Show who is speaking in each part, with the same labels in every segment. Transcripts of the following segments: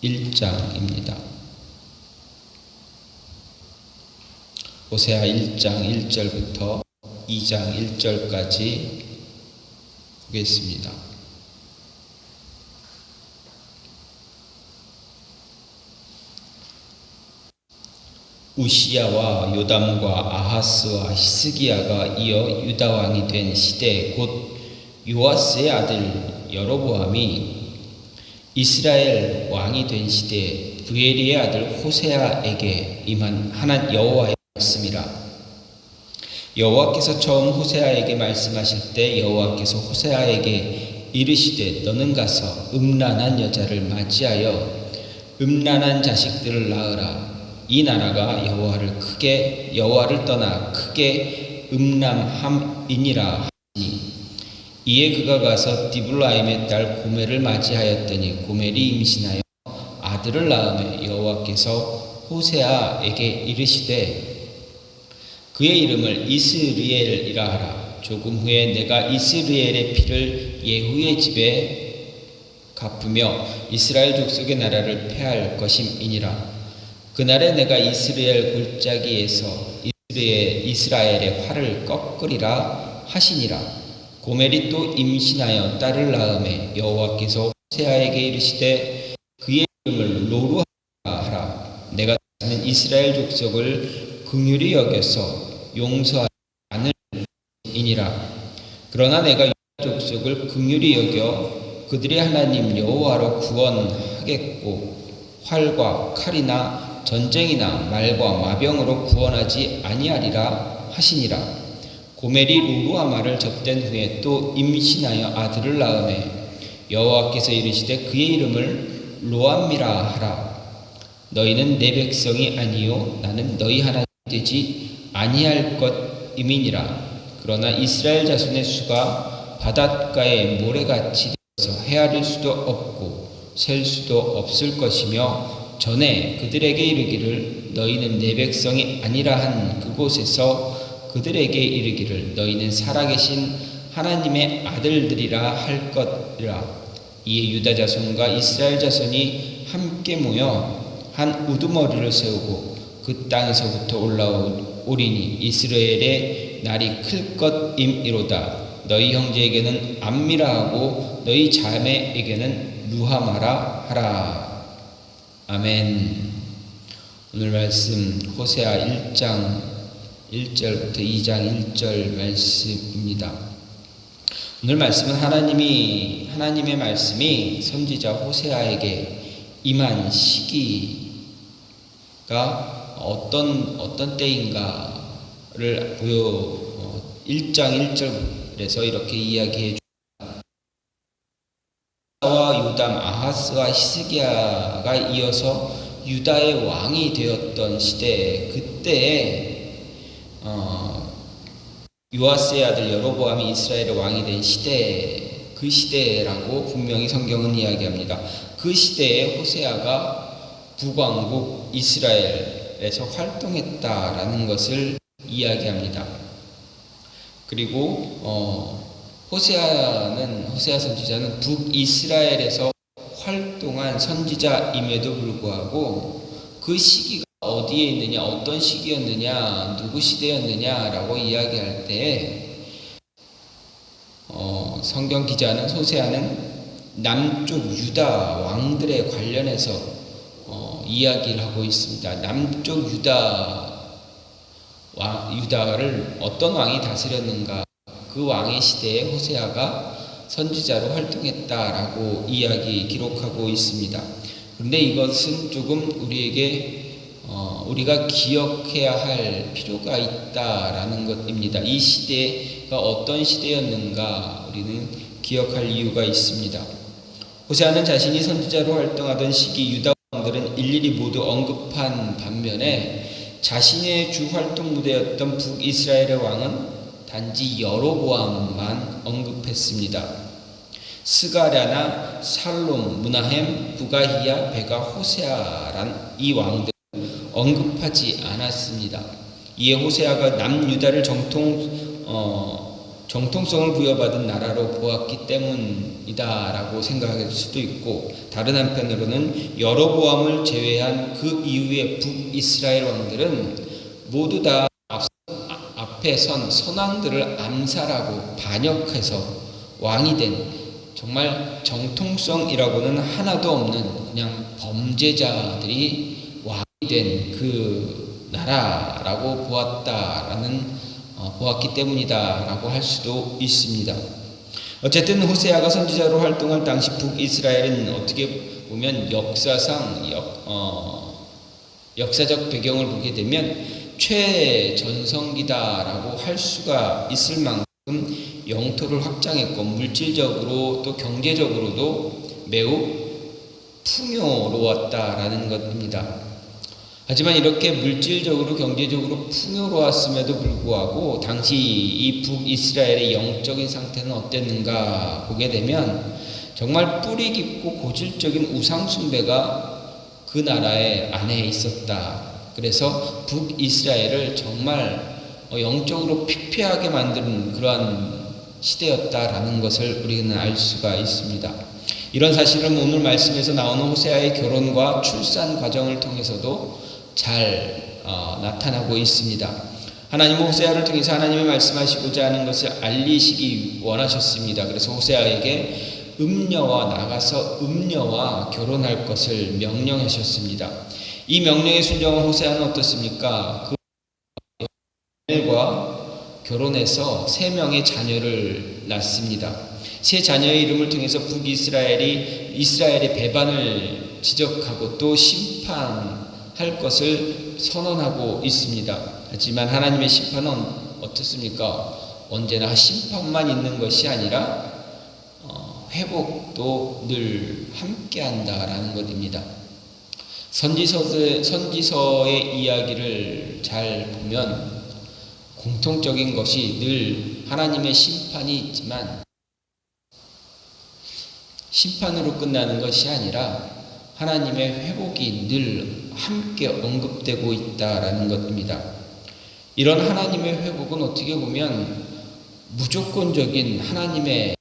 Speaker 1: 1장입니다. 호세아 1장 1절부터 2장 1절까지 보겠습니다. 우시야와 요담과 아하스와 히스기야가 이어 유다 왕이 된 시대 곧 요아스의 아들 여로보암이 이스라엘 왕이 된 시대 부엘리의 아들 호세아에게 임한 하나님 여호와의 말씀이라. 여호와께서 처음 호세아에게 말씀하실 때 여호와께서 호세아에게 이르시되 너는 가서 음란한 여자를 맞이하여 음란한 자식들을 낳으라. 이 나라가 여호와를 떠나 크게 음란함이니라 하니 이에 그가 가서 디블라임의 딸 고멜을 맞이하였더니 고멜이 임신하여 아들을 낳으며 여호와께서 호세아에게 이르시되 그의 이름을 이스리엘이라 하라. 조금 후에 내가 이스리엘의 피를 예후의 집에 갚으며 이스라엘 족속의 나라를 폐할 것임이니라. 그날에 내가 이스라엘 골짜기에서 이스라엘의 활을 꺾으리라 하시니라. 고멜이 또 임신하여 딸을 낳으매 여호와께서 호세아에게 이르시되 그의 이름을 로루하라 하라. 내가 다시는 이스라엘 족속을 긍휼히 여겨서 용서하지 않으리니라. 그러나 내가 유다 족속을 긍휼히 여겨 그들의 하나님 여호와로 구원하겠고 활과 칼이나 전쟁이나 말과 마병으로 구원하지 아니하리라 하시니라. 고멜이 루루아마를 접된 후에 또 임신하여 아들을 낳으매 여호와께서 이르시되 그의 이름을 로암미라 하라. 너희는 내 백성이 아니요 나는 너희 하나님 되지 아니할 것임이니라. 그러나 이스라엘 자손의 수가 바닷가의 모래같이 되어서 헤아릴 수도 없고 셀 수도 없을 것이며 전에 그들에게 이르기를 너희는 내 백성이 아니라 한 그곳에서 그들에게 이르기를 너희는 살아계신 하나님의 아들들이라 할 것이라. 이에 유다 자손과 이스라엘 자손이 함께 모여 한 우두머리를 세우고 그 땅에서부터 올라오리니 이스라엘의 날이 클 것임이로다. 너희 형제에게는 암미라 하고 너희 자매에게는 루하마라 하라. 아멘. 오늘 말씀 호세아 1장 1절부터 2장 1절 말씀입니다. 오늘 말씀은 하나님의 말씀이 선지자 호세아에게 임한 시기가 어떤 때인가를 1장 1절에서 이렇게 이야기해 줍니다. 요담, 아하스와 히스기야가 이어서 유다의 왕이 되었던 시대, 그때에 요아스의 아들 여로보암이 이스라엘의 왕이 된 시대, 그 시대라고 분명히 성경은 이야기합니다. 그 시대에 호세아가 북왕국 이스라엘에서 활동했다라는 것을 이야기합니다. 그리고 호세아 선지자는 북이스라엘에서 활동한 선지자임에도 불구하고 그 시기가 어디에 있느냐, 어떤 시기였느냐, 누구 시대였느냐라고 이야기할 때 성경 기자는 호세아는 남쪽 유다 왕들에 관련해서 이야기를 하고 있습니다. 남쪽 유다를 어떤 왕이 다스렸는가, 그 왕의 시대에 호세아가 선지자로 활동했다라고 기록하고 있습니다. 그런데 이것은 조금 우리가 기억해야 할 필요가 있다라는 것입니다. 이 시대가 어떤 시대였는가 우리는 기억할 이유가 있습니다. 호세아는 자신이 선지자로 활동하던 시기 유다 왕들은 일일이 모두 언급한 반면에 자신의 주 활동 무대였던 북이스라엘의 왕은 단지 여로보암만 언급했습니다. 스가랴나 살롬, 무나헴, 부가히야, 베가, 호세아란 이 왕들은 언급하지 않았습니다. 이에 호세아가 남유다를 정통성을 부여받은 나라로 보았기 때문이다라고 생각할 수도 있고, 다른 한편으로는 여로보암을 제외한 그 이후의 북이스라엘 왕들은 모두 다 앞에 선 선왕들을 암살하고 반역해서 왕이 된, 정말 정통성이라고는 하나도 없는 그냥 범죄자들이 왕이 된 그 나라라고 보았기 때문이다라고 할 수도 있습니다. 어쨌든 호세아가 선지자로 활동할 당시 북이스라엘은 어떻게 보면 역사적 배경을 보게 되면 최전성기다라고 할 수가 있을 만큼 영토를 확장했고, 물질적으로 또 경제적으로도 매우 풍요로웠다라는 것입니다. 하지만 이렇게 물질적으로 경제적으로 풍요로웠음에도 불구하고 당시 이 북이스라엘의 영적인 상태는 어땠는가 보게 되면 정말 뿌리 깊고 고질적인 우상 숭배가 그 나라의 안에 있었다. 그래서 북이스라엘을 정말 영적으로 피폐하게 만드는 그러한 시대였다라는 것을 우리는 알 수가 있습니다. 이런 사실은 오늘 말씀에서 나오는 호세아의 결혼과 출산 과정을 통해서도 잘 나타나고 있습니다. 하나님은 호세아를 통해서 하나님이 말씀하시고자 하는 것을 알리시기 원하셨습니다. 그래서 호세아에게 나가서 음녀와 결혼할 것을 명령하셨습니다. 이 명령에 순종한 호세아는 어떻습니까? 그 과 결혼해서 3명의 자녀를 낳습니다. 3자녀의 이름을 통해서 북이스라엘이 이스라엘의 배반을 지적하고 또 심판할 것을 선언하고 있습니다. 하지만 하나님의 심판은 어떻습니까? 언제나 심판만 있는 것이 아니라 회복도 늘 함께한다라는 것입니다. 선지서의 이야기를 잘 보면 공통적인 것이 늘 하나님의 심판이 있지만 심판으로 끝나는 것이 아니라 하나님의 회복이 늘 함께 언급되고 있다라는 것입니다. 이런 하나님의 회복은 어떻게 보면 무조건적인 하나님이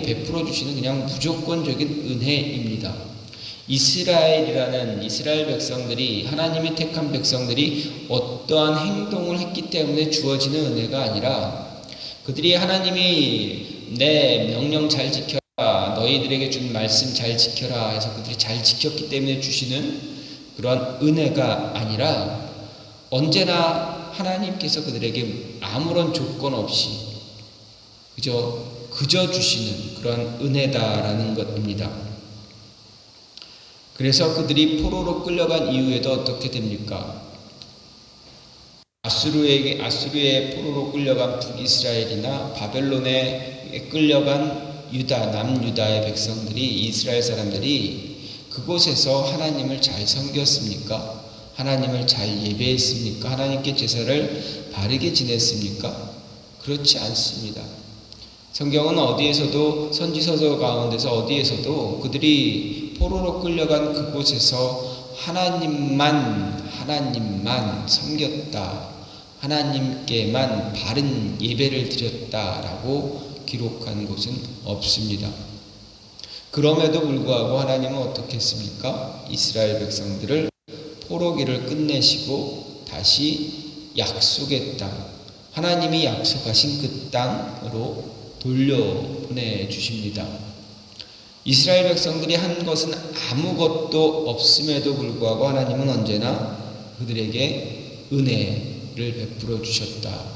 Speaker 1: 베풀어 주시는 그냥 무조건적인 은혜입니다. 이스라엘 백성들이, 하나님의 택한 백성들이 어떠한 행동을 했기 때문에 주어지는 은혜가 아니라, 그들이 하나님이 내 명령 잘 지켜라, 너희들에게 준 말씀 잘 지켜라 해서 그들이 잘 지켰기 때문에 주시는 그러한 은혜가 아니라, 언제나 하나님께서 그들에게 아무런 조건 없이 그저 주시는 그러한 은혜다라는 것입니다. 그래서 그들이 포로로 끌려간 이후에도 어떻게 됩니까? 아수르의 포로로 끌려간 북이스라엘이나 바벨론에 끌려간 남유다의 백성들이, 이스라엘 사람들이 그곳에서 하나님을 잘 섬겼습니까? 하나님을 잘 예배했습니까? 하나님께 제사를 바르게 지냈습니까? 그렇지 않습니다. 성경은 어디에서도, 선지서 가운데서 어디에서도 그들이 포로로 끌려간 그곳에서 하나님만 섬겼다, 하나님께만 바른 예배를 드렸다라고 기록한 곳은 없습니다. 그럼에도 불구하고 하나님은 어떻게 했습니까? 이스라엘 백성들을 포로기를 끝내시고 다시 약속의 땅, 하나님이 약속하신 그 땅으로 돌려보내 주십니다. 이스라엘 백성들이 한 것은 아무것도 없음에도 불구하고 하나님은 언제나 그들에게 은혜를 베풀어 주셨다.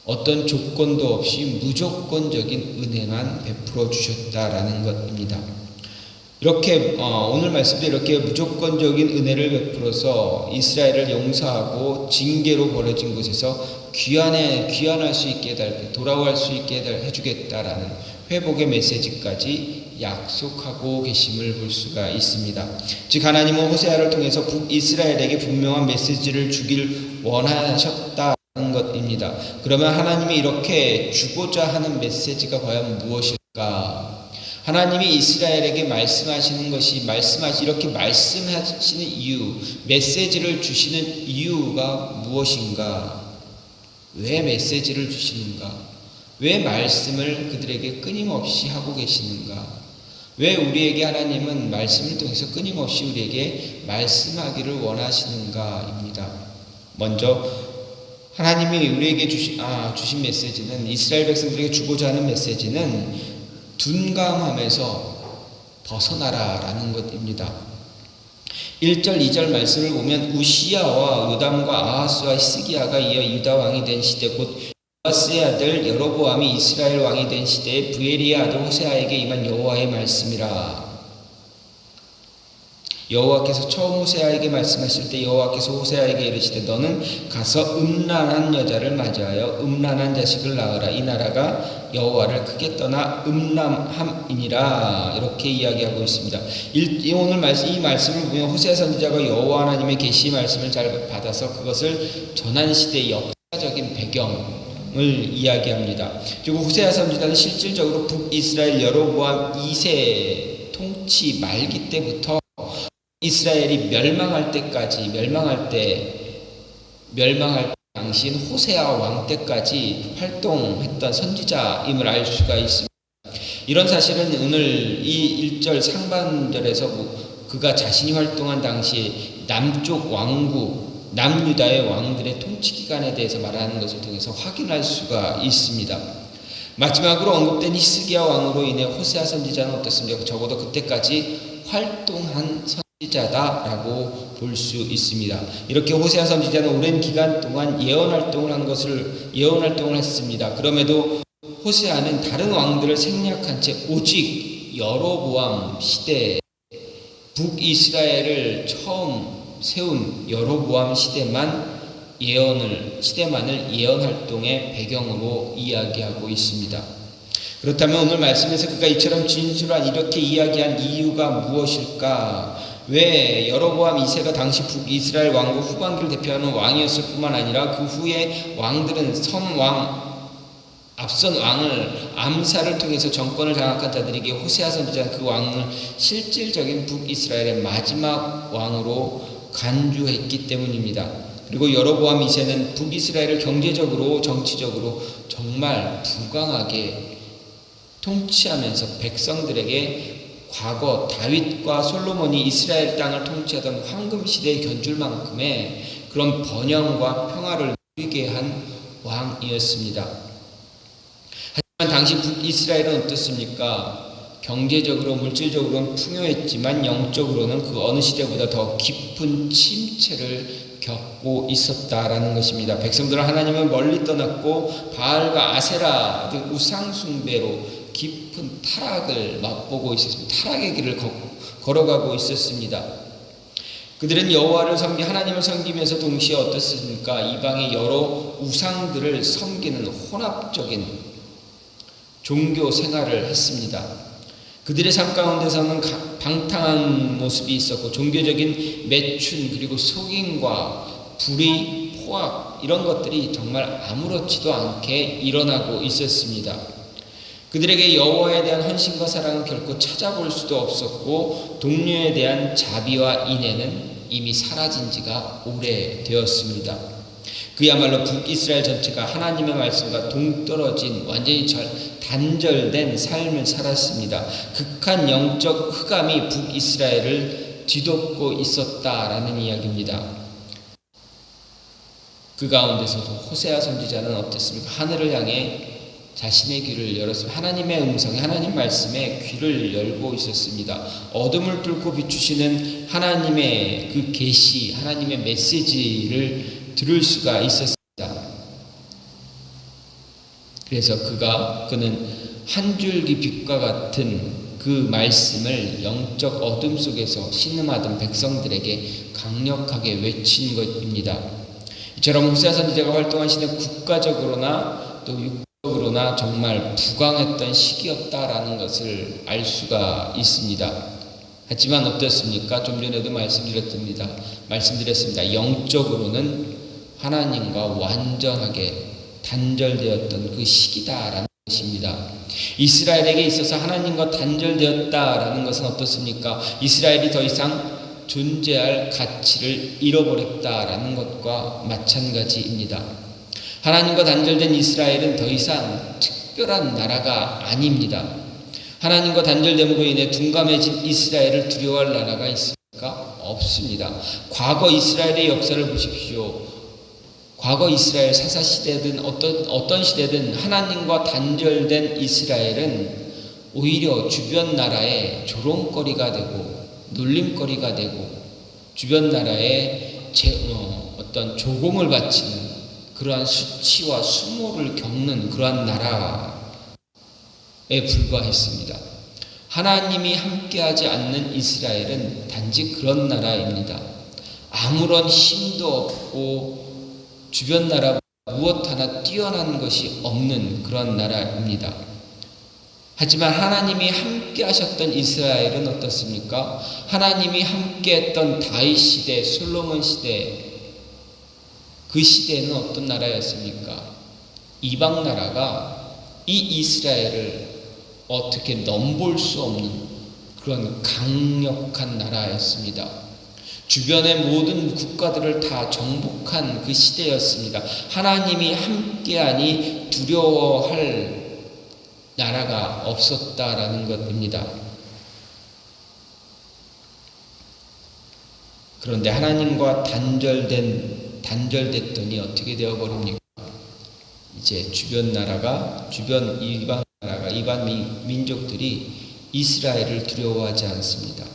Speaker 1: 어떤 조건도 없이 무조건적인 은혜만 베풀어 주셨다라는 것입니다. 이렇게 오늘 말씀도 이렇게 무조건적인 은혜를 베풀어서 이스라엘을 용서하고 징계로 벌어진 곳에서 귀환할 수 있게 돌아갈 수 있게 해주겠다라는 회복의 메시지까지 약속하고 계심을 볼 수가 있습니다. 즉 하나님은 호세아를 통해서 북이스라엘에게 분명한 메시지를 주길 원하셨다는 것입니다. 그러면 하나님이 이렇게 주고자 하는 메시지가 과연 무엇일까? 하나님이 이스라엘에게 말씀하시는 것이 이렇게 말씀하시는 이유, 메시지를 주시는 이유가 무엇인가? 왜 메시지를 주시는가? 왜 말씀을 그들에게 끊임없이 하고 계시는가? 왜 우리에게 하나님은 말씀을 통해서 끊임없이 우리에게 말씀하기를 원하시는가입니다. 먼저 하나님이 우리에게 주신 메시지는, 이스라엘 백성들에게 주고자 하는 메시지는 둔감함에서 벗어나라라는 것입니다. 1절 2절 말씀을 보면 우시야와 요담과 아하스와 히스기야가 이어 유다 왕이 된 시대, 곧 요아스의 아들 여로보암이 이스라엘 왕이 된 시대에 부엘리의 아들 호세아에게 임한 여호와의 말씀이라. 여호와께서 처음 호세아에게 말씀하실 때 여호와께서 호세아에게 이르시되 너는 가서 음란한 여자를 맞이하여 음란한 자식을 낳으라. 이 나라가 여호와를 크게 떠나 음란함이니라. 이렇게 이야기하고 있습니다. 오늘 이 말씀을 보면 호세아 선지자가 여호와 하나님의 계시 말씀을 잘 받아서 그것을 전한 시대의 역사적인 배경을 이야기합니다. 그리고 호세아 선지자는 실질적으로 북이스라엘 여로보암 2세 통치 말기 때부터 이스라엘이 멸망할 당시인 호세아 왕 때까지 활동했던 선지자임을 알 수가 있습니다. 이런 사실은 오늘 이 1절 상반절에서 그가 자신이 활동한 당시에 남쪽 왕국, 남유다의 왕들의 통치 기간에 대해서 말하는 것을 통해서 확인할 수가 있습니다. 마지막으로 언급된 히스기야 왕으로 인해 호세아 선지자는 어떻습니까? 적어도 그때까지 활동한 선지자다라고 볼 수 있습니다. 이렇게 호세아 선지자는 오랜 기간 동안 예언 활동을 했습니다. 그럼에도 호세아는 다른 왕들을 생략한 채 오직 여로보암 시대, 북이스라엘을 처음 세운 여로보암 시대만을 예언 활동의 배경으로 이야기하고 있습니다. 그렇다면 오늘 말씀에서 그가 이처럼 진술한, 이렇게 이야기한 이유가 무엇일까? 왜 여로보암 2세가 당시 북이스라엘 왕국 후반기를 대표하는 왕이었을 뿐만 아니라 그 후에 왕들은 앞선 왕을 암살을 통해서 정권을 장악한 자들에게 호세아 선지자는 그 왕을 실질적인 북이스라엘의 마지막 왕으로 간주했기 때문입니다. 그리고 여로보암 2세는 북이스라엘을 경제적으로, 정치적으로 정말 부강하게 통치하면서 백성들에게 과거 다윗과 솔로몬이 이스라엘 땅을 통치하던 황금시대에 견줄 만큼의 그런 번영과 평화를 누리게 한 왕이었습니다. 하지만 당시 북이스라엘은 어떻습니까? 경제적으로, 물질적으로는 풍요했지만 영적으로는 그 어느 시대보다 더 깊은 침체를 겪고 있었다라는 것입니다. 백성들은 하나님을 멀리 떠났고 바알과 아세라 등 우상 숭배로 깊은 타락을 맛보고 있었습니다. 타락의 길을 걸어가고 있었습니다. 그들은 여호와를 하나님을 섬기면서 동시에 어떻습니까? 이방의 여러 우상들을 섬기는 혼합적인 종교 생활을 했습니다. 그들의 삶 가운데서는 방탕한 모습이 있었고, 종교적인 매춘, 그리고 속임과 불의, 포악, 이런 것들이 정말 아무렇지도 않게 일어나고 있었습니다. 그들에게 여호와에 대한 헌신과 사랑은 결코 찾아볼 수도 없었고, 동료에 대한 자비와 인애는 이미 사라진 지가 오래되었습니다. 그야말로 북이스라엘 전체가 하나님의 말씀과 동떨어진, 완전히 단절된 삶을 살았습니다. 극한 영적 흑암이 북이스라엘을 뒤덮고 있었다라는 이야기입니다. 그 가운데서도 호세아 선지자는 어땠습니까? 하늘을 향해 자신의 귀를 열었습니다. 하나님의 음성에, 하나님 말씀에 귀를 열고 있었습니다. 어둠을 뚫고 비추시는 하나님의 그 계시, 하나님의 메시지를 들을 수가 있었습니다. 그래서 그는 한 줄기 빛과 같은 그 말씀을 영적 어둠 속에서 신음하던 백성들에게 강력하게 외친 것입니다. 이처럼 호세아 선지자가 활동한 시대는 국가적으로나 또 육적으로나 정말 부강했던 시기였다라는 것을 알 수가 있습니다. 하지만 어떻습니까? 좀 전에도 말씀드렸습니다. 영적으로는 하나님과 완전하게 단절되었던 그 시기다라는 것입니다. 이스라엘에게 있어서 하나님과 단절되었다라는 것은 어떻습니까? 이스라엘이 더 이상 존재할 가치를 잃어버렸다라는 것과 마찬가지입니다. 하나님과 단절된 이스라엘은 더 이상 특별한 나라가 아닙니다. 하나님과 단절됨으로 인해 둔감해진 이스라엘을 두려워할 나라가 있습니까? 없습니다. 과거 이스라엘의 역사를 보십시오. 과거 이스라엘 사사시대든 어떤 시대든 하나님과 단절된 이스라엘은 오히려 주변 나라의 조롱거리가 되고 놀림거리가 되고 주변 나라의 어떤 조공을 바치는 그러한 수치와 수모를 겪는 그러한 나라에 불과했습니다. 하나님이 함께하지 않는 이스라엘은 단지 그런 나라입니다. 아무런 힘도 없고 주변 나라 무엇 하나 뛰어난 것이 없는 그런 나라입니다. 하지만 하나님이 함께 하셨던 이스라엘은 어떻습니까? 하나님이 함께 했던 다윗 시대, 솔로몬 시대, 그 시대는 어떤 나라였습니까? 이방 나라가 이 이스라엘을 어떻게 넘볼 수 없는 그런 강력한 나라였습니다. 주변의 모든 국가들을 다 정복한 그 시대였습니다. 하나님이 함께하니 두려워할 나라가 없었다라는 것입니다. 그런데 하나님과 단절됐더니 어떻게 되어버립니까? 이제 주변 이방 나라가, 이방 민족들이 이스라엘을 두려워하지 않습니다.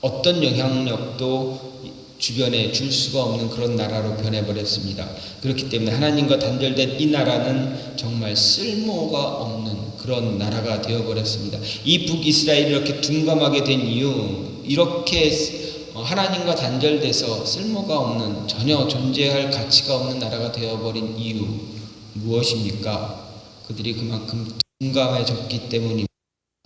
Speaker 1: 어떤 영향력도 주변에 줄 수가 없는 그런 나라로 변해버렸습니다. 그렇기 때문에 하나님과 단절된 이 나라는 정말 쓸모가 없는 그런 나라가 되어버렸습니다. 이 북이스라엘이 이렇게 둔감하게 된 이유, 이렇게 하나님과 단절돼서 쓸모가 없는, 전혀 존재할 가치가 없는 나라가 되어버린 이유 무엇입니까? 그들이 그만큼 둔감해졌기 때문입니다.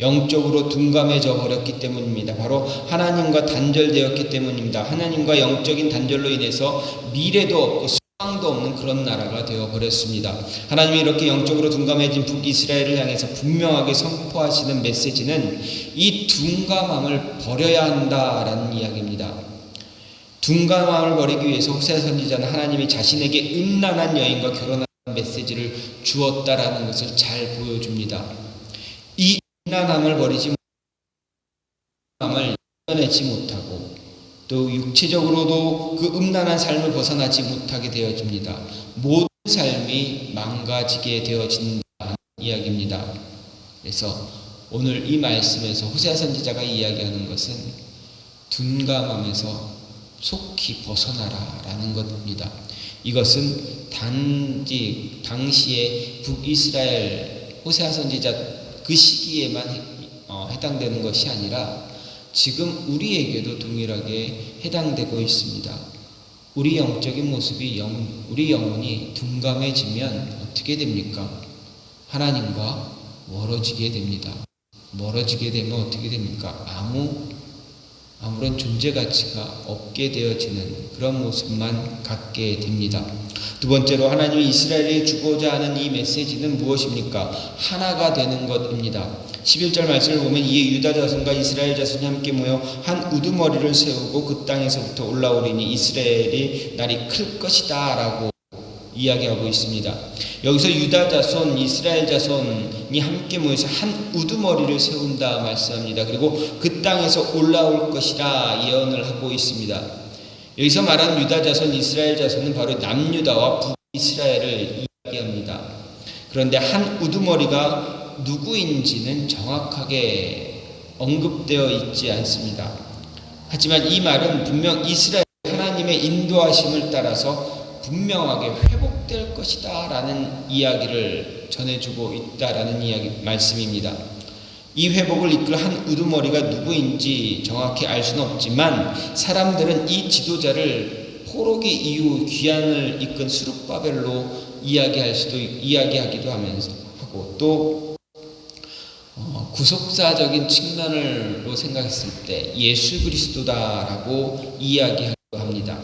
Speaker 1: 영적으로 둔감해져 버렸기 때문입니다. 바로 하나님과 단절되었기 때문입니다. 하나님과 영적인 단절로 인해서 미래도 없고 소망도 없는 그런 나라가 되어버렸습니다. 하나님이 이렇게 영적으로 둔감해진 북이스라엘을 향해서 분명하게 선포하시는 메시지는 이 둔감함을 버려야 한다라는 이야기입니다. 둔감함을 버리기 위해서 호세아 선지자는 하나님이 자신에게 음란한 여인과 결혼하는 메시지를 주었다라는 것을 잘 보여줍니다. 이 음란함을 버리지 이겨내지 못하고 또 육체적으로도 그 음란한 삶을 벗어나지 못하게 되어집니다. 모든 삶이 망가지게 되어진다는 이야기입니다. 그래서 오늘 이 말씀에서 호세아 선지자가 이야기하는 것은 둔감함에서 속히 벗어나라 라는 것입니다. 이것은 단지 당시에 북이스라엘 호세아 선지자 그 시기에만 해당되는 것이 아니라 지금 우리에게도 동일하게 해당되고 있습니다. 우리 영적인 모습이 우리 영혼이 둔감해지면 어떻게 됩니까? 하나님과 멀어지게 됩니다. 멀어지게 되면 어떻게 됩니까? 아무런 존재 가치가 없게 되어지는 그런 모습만 갖게 됩니다. 두 번째로 하나님이 이스라엘에 주고자 하는 이 메시지는 무엇입니까? 하나가 되는 것입니다. 11절 말씀을 보면 이에 유다 자손과 이스라엘 자손이 함께 모여 한 우두머리를 세우고 그 땅에서부터 올라오리니 이스라엘이 날이 클 것이다 라고 이야기하고 있습니다. 여기서 유다 자손, 이스라엘 자손이 함께 모여서 한 우두머리를 세운다 말씀합니다. 그리고 그 땅에서 올라올 것이라 예언을 하고 있습니다. 여기서 말하는 유다 자손, 이스라엘 자손은 바로 남유다와 북이스라엘을 이야기합니다. 그런데 한 우두머리가 누구인지는 정확하게 언급되어 있지 않습니다. 하지만 이 말은 분명 이스라엘 하나님의 인도하심을 따라서 분명하게 회복될 것이다 라는 이야기를 전해주고 있다라는 말씀입니다. 이 회복을 이끌 한 우두머리가 누구인지 정확히 알 수는 없지만 사람들은 이 지도자를 포로기 이후 귀환을 이끈 스룹바벨로 이야기하기도 하고 또 구속사적인 측면으로 생각했을 때 예수 그리스도다라고 이야기하기도 합니다.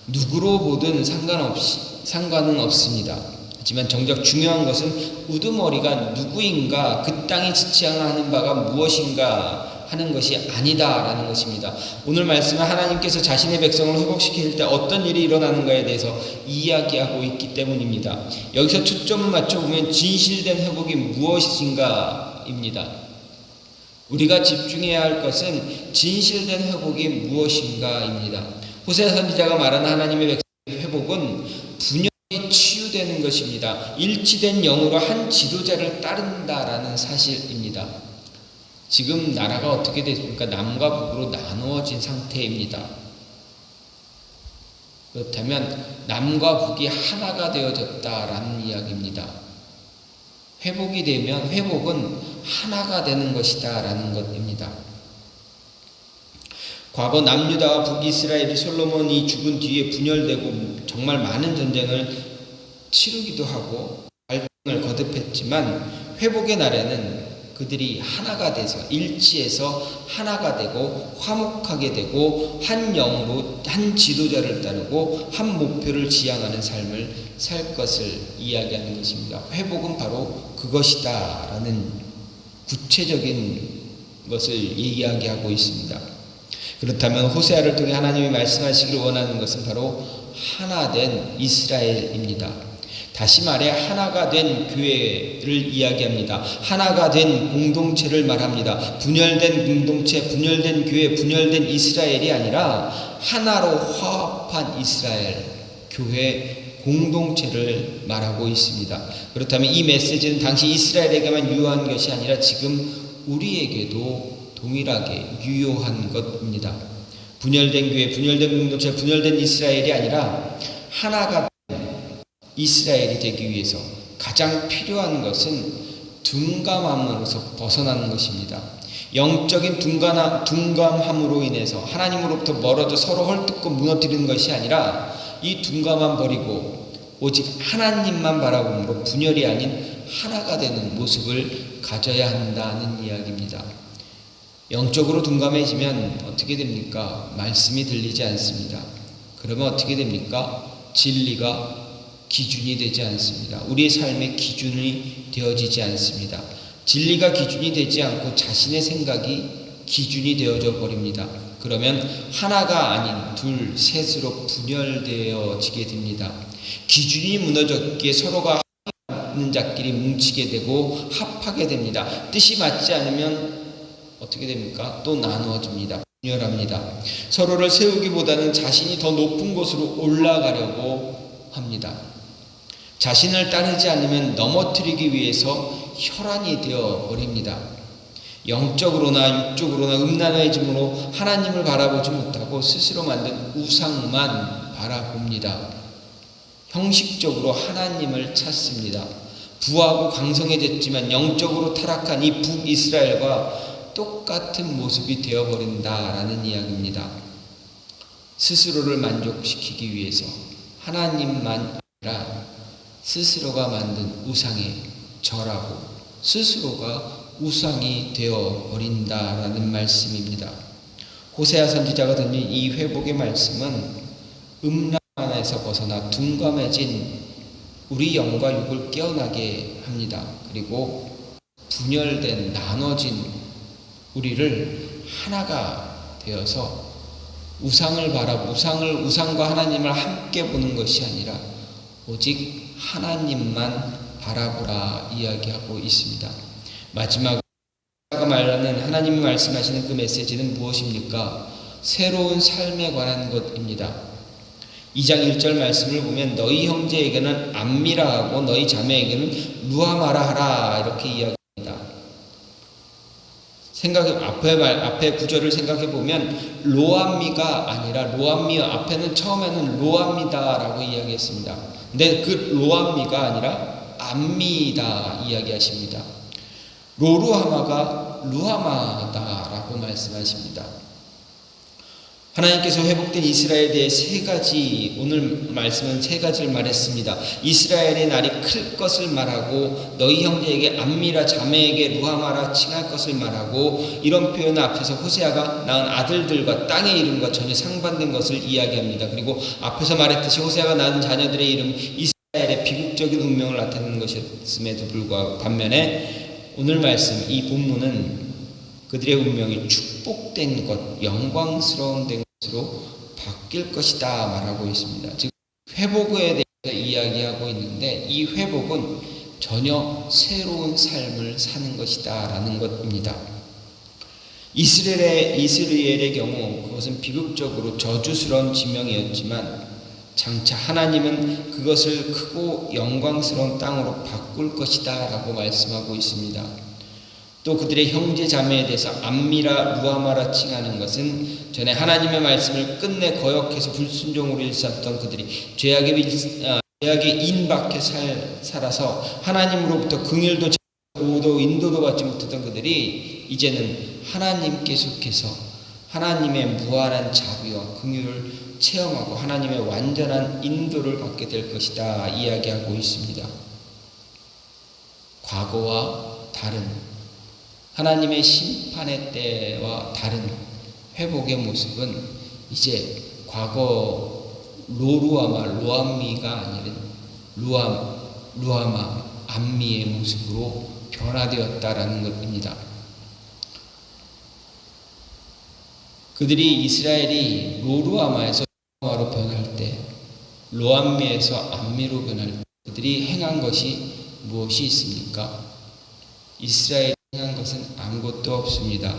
Speaker 1: 누구로 보든 상관은 없습니다. 하지만 정작 중요한 것은 우두머리가 누구인가, 그 땅이 지향하는 바가 무엇인가 하는 것이 아니다라는 것입니다. 오늘 말씀은 하나님께서 자신의 백성을 회복시킬 때 어떤 일이 일어나는가에 대해서 이야기하고 있기 때문입니다. 여기서 초점을 맞춰보면 진실된 회복이 무엇인가입니다. 우리가 집중해야 할 것은 진실된 회복이 무엇인가입니다. 호세아 선지자가 말하는 하나님의 백성의 회복은 분열이 치유되는 것입니다. 일치된 영으로 한 지도자를 따른다라는 사실입니다. 지금 나라가 어떻게 됐습니까? 남과 북으로 나누어진 상태입니다. 그렇다면 남과 북이 하나가 되어졌다라는 이야기입니다. 회복이 되면 회복은 하나가 되는 것이다 라는 것입니다. 과거 남유다와 북이스라엘이 솔로몬이 죽은 뒤에 분열되고 정말 많은 전쟁을 치르기도 하고 갈등을 거듭했지만 회복의 날에는 그들이 하나가 돼서 일치해서 하나가 되고 화목하게 되고 한 영으로 한 지도자를 따르고 한 목표를 지향하는 삶을 살 것을 이야기하는 것입니다. 회복은 바로 그것이다 라는 구체적인 것을 이야기하고 있습니다. 그렇다면 호세아를 통해 하나님이 말씀하시기를 원하는 것은 바로 하나된 이스라엘입니다. 다시 말해 하나가 된 교회를 이야기합니다. 하나가 된 공동체를 말합니다. 분열된 공동체, 분열된 교회, 분열된 이스라엘이 아니라 하나로 화합한 이스라엘, 교회 공동체를 말하고 있습니다. 그렇다면 이 메시지는 당시 이스라엘에게만 유효한 것이 아니라 지금 우리에게도 동일하게 유효한 것입니다. 분열된 교회, 분열된 공동체, 분열된 이스라엘이 아니라 하나가 이스라엘이 되기 위해서 가장 필요한 것은 둔감함으로서 벗어나는 것입니다. 영적인 둔감함으로 인해서 하나님으로부터 멀어져 서로 헐뜯고 무너뜨리는 것이 아니라 이 둔감함 버리고 오직 하나님만 바라봄으로 분열이 아닌 하나가 되는 모습을 가져야 한다는 이야기입니다. 영적으로 둔감해지면 어떻게 됩니까? 말씀이 들리지 않습니다. 그러면 어떻게 됩니까? 진리가 기준이 되지 않습니다. 우리의 삶의 기준이 되어지지 않습니다. 진리가 기준이 되지 않고 자신의 생각이 기준이 되어져 버립니다. 그러면 하나가 아닌 둘, 셋으로 분열되어지게 됩니다. 기준이 무너졌기에 서로가 합하는 자끼리 뭉치게 되고 합하게 됩니다. 뜻이 맞지 않으면 어떻게 됩니까? 또 나누어집니다. 분열합니다. 서로를 세우기보다는 자신이 더 높은 곳으로 올라가려고 합니다. 자신을 따르지 않으면 넘어뜨리기 위해서 혈안이 되어 버립니다. 영적으로나 육적으로나 음란해짐으로 하나님을 바라보지 못하고 스스로 만든 우상만 바라봅니다. 형식적으로 하나님을 찾습니다. 부하고 강성해졌지만 영적으로 타락한 이 북이스라엘과 똑같은 모습이 되어버린다라는 이야기입니다. 스스로를 만족시키기 위해서 하나님만 아니라 스스로가 만든 우상에 절하고 스스로가 우상이 되어버린다라는 말씀입니다. 호세아 선지자가 던진 이 회복의 말씀은 음란에서 벗어나 둔감해진 우리 영과 육을 깨어나게 합니다. 그리고 분열된 나눠진 우리를 하나가 되어서 우상과 하나님을 함께 보는 것이 아니라 오직 하나님만 바라보라 이야기하고 있습니다. 마지막으로 말하는 하나님이 말씀하시는 그 메시지는 무엇입니까? 새로운 삶에 관한 것입니다. 2장 1절 말씀을 보면 너희 형제에게는 암미라 하고 너희 자매에게는 루아마라 하라 이렇게 이야기합니다. 앞에 구절을 생각해 보면 로암미가 아니라 로암미 앞에는 처음에는 로암미다라고 이야기했습니다. 근데 그 로암미가 아니라 암미다 이야기하십니다. 로루하마가 루하마다라고 말씀하십니다. 하나님께서 회복된 이스라엘에 대해 오늘 말씀은 세 가지를 말했습니다. 이스라엘의 날이 클 것을 말하고 너희 형제에게 암미라 자매에게 루하마라 칭할 것을 말하고 이런 표현 앞에서 호세아가 낳은 아들들과 땅의 이름과 전혀 상반된 것을 이야기합니다. 그리고 앞에서 말했듯이 호세아가 낳은 자녀들의 이름 이스라엘의 비극적인 운명을 나타내는 것이었음에도 불구하고 반면에 오늘 말씀 이 본문은 그들의 운명이 축복된 것, 영광스러운 것으로 바뀔 것이다 말하고 있습니다. 즉 회복에 대해서 이야기하고 있는데 이 회복은 전혀 새로운 삶을 사는 것이다 라는 것입니다. 이스라엘의 경우 그것은 비극적으로 저주스러운 지명이었지만 장차 하나님은 그것을 크고 영광스러운 땅으로 바꿀 것이다 라고 말씀하고 있습니다. 또 그들의 형제 자매에 대해서 암미라 루아마라 칭하는 것은 전에 하나님의 말씀을 끝내 거역해서 불순종으로 일삼던 그들이 죄악에 인박해 살아서 하나님으로부터 긍휼도 인도도 받지 못했던 그들이 이제는 하나님께 속해서 하나님의 무한한 자비와 긍휼을 체험하고 하나님의 완전한 인도를 받게 될 것이다 이야기하고 있습니다. 과거와 다른 하나님의 심판의 때와 다른 회복의 모습은 이제 과거 로암미가 아니라 루아마 암미의 모습으로 변화되었다라는 것입니다. 그들이 이스라엘이 로루아마에서 루아마로 변할 때, 로암미에서 암미로 변할 때 그들이 행한 것이 무엇이 있습니까? 이스라엘이 행한 것은 아무것도 없습니다.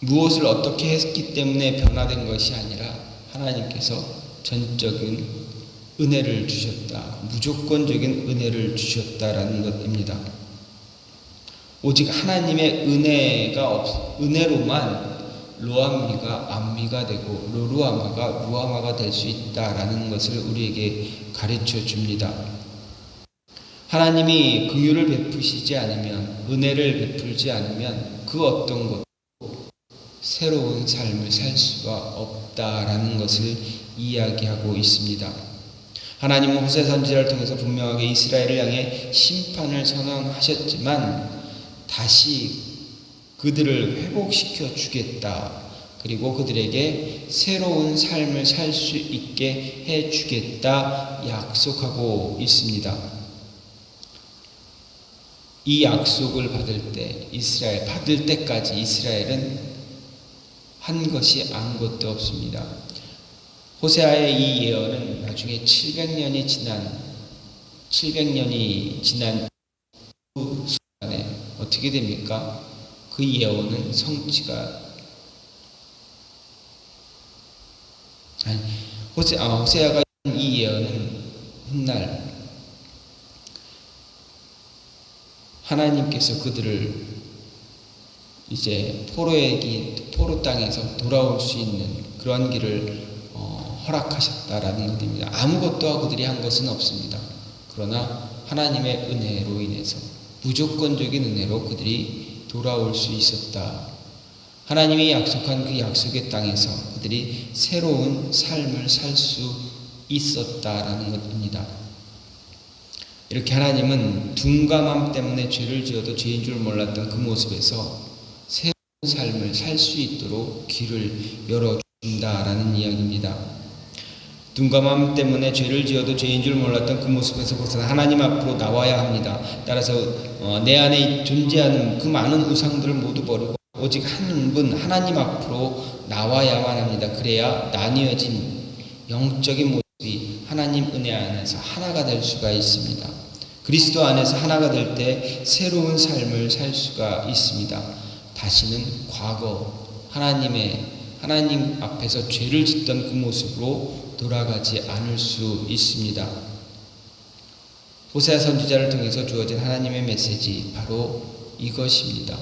Speaker 1: 무엇을 어떻게 했기 때문에 변화된 것이 아니라 하나님께서 전적인 은혜를 주셨다. 무조건적인 은혜를 주셨다라는 것입니다. 오직 하나님의 은혜로만 로암미가 암미가 되고 로루아마가 루아마가 될 수 있다라는 것을 우리에게 가르쳐 줍니다. 하나님이 긍휼을 베푸시지 않으면, 은혜를 베풀지 않으면 그 어떤 것도 새로운 삶을 살 수가 없다라는 것을 이야기하고 있습니다. 하나님은 호세 선지자를 통해서 분명하게 이스라엘을 향해 심판을 선언하셨지만 다시 그들을 회복시켜 주겠다. 그리고 그들에게 새로운 삶을 살 수 있게 해 주겠다 약속하고 있습니다. 이 약속을 받을 때까지 이스라엘은 한 것이 아무것도 없습니다. 호세아의 이 예언은 나중에 700년이 지난 그 순간에 어떻게 됩니까? 그 예언은 호세아가 이 예언은 훗날 하나님께서 그들을 이제 포로 땅에서 돌아올 수 있는 그런 길을 허락하셨다라는 것입니다. 아무것도 그들이 한 것은 없습니다. 그러나 하나님의 은혜로 인해서 무조건적인 은혜로 그들이 돌아올 수 있었다. 하나님이 약속한 그 약속의 땅에서 그들이 새로운 삶을 살 수 있었다라는 것입니다. 이렇게 하나님은 둔감함 때문에 죄를 지어도 죄인 줄 몰랐던 그 모습에서 새로운 삶을 살 수 있도록 길을 열어준다라는 이야기입니다. 둔감함 때문에 죄를 지어도 죄인 줄 몰랐던 그 모습에서 벗어나 하나님 앞으로 나와야 합니다. 따라서 내 안에 존재하는 그 많은 우상들을 모두 버리고 오직 한 분 하나님 앞으로 나와야만 합니다. 그래야 나뉘어진 영적인 모습이 하나님 은혜 안에서 하나가 될 수가 있습니다. 그리스도 안에서 하나가 될 때 새로운 삶을 살 수가 있습니다. 다시는 과거 하나님 앞에서 죄를 짓던 그 모습으로 돌아가지 않을 수 있습니다. 호세아 선지자를 통해서 주어진 하나님의 메시지 바로 이것입니다.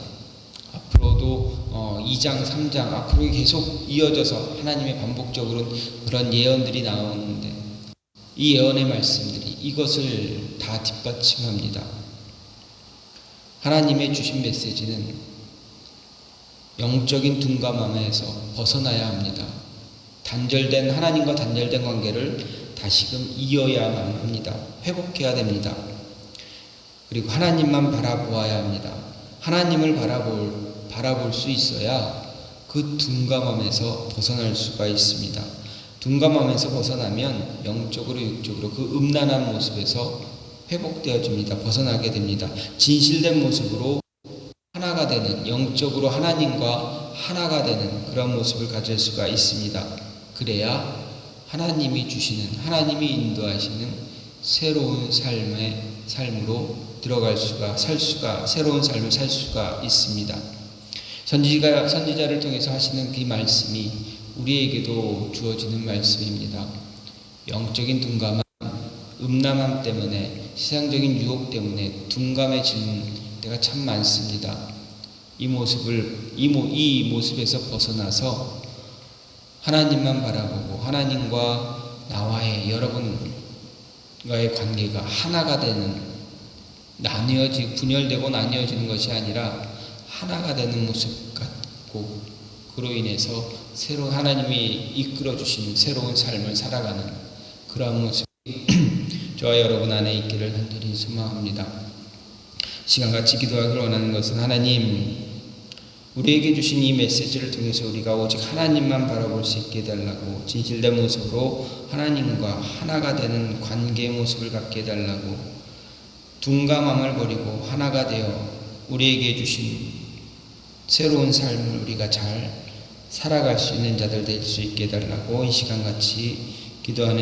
Speaker 1: 앞으로도 2장, 3장 앞으로 계속 이어져서 하나님의 반복적으로 그런 예언들이 나오는데 이 예언의 말씀들이 이것을 다 뒷받침합니다. 하나님의 주신 메시지는 영적인 둔감함에서 벗어나야 합니다. 하나님과 단절된 관계를 다시금 이어야만 합니다. 회복해야 됩니다. 그리고 하나님만 바라보아야 합니다. 하나님을 바라볼 수 있어야 그 둔감함에서 벗어날 수가 있습니다. 둔감함에서 벗어나면 영적으로 육적으로 그 음란한 모습에서 회복되어집니다. 벗어나게 됩니다. 진실된 모습으로 하나가 되는, 영적으로 하나님과 하나가 되는 그런 모습을 가질 수가 있습니다. 그래야 하나님이 주시는, 하나님이 인도하시는 새로운 삶으로 들어갈 수가, 새로운 삶을 살 수가 있습니다. 선지자를 통해서 하시는 그 말씀이 우리에게도 주어지는 말씀입니다. 영적인 둔감함, 음란함 때문에, 세상적인 유혹 때문에 둔감해지는 때가 참 많습니다. 이 모습에서 벗어나서 하나님만 바라보고 하나님과 나와의 여러분과의 관계가 하나가 되는, 분열되고 나뉘어지는 것이 아니라 하나가 되는 모습 같고, 그로 인해서 하나님이 이끌어 주시는 새로운 삶을 살아가는 그러한 모습이 저와 여러분 안에 있기를 간절히 소망합니다. 시간같이 기도하기를 원하는 것은, 하나님, 우리에게 주신 이 메시지를 통해서 우리가 오직 하나님만 바라볼 수 있게 해달라고, 진실된 모습으로 하나님과 하나가 되는 관계의 모습을 갖게 해달라고, 둔감함을 버리고 하나가 되어 우리에게 주신 새로운 삶을 우리가 잘 살아갈 수 있는 자들 될 수 있게 해달라고 이 시간같이 기도하는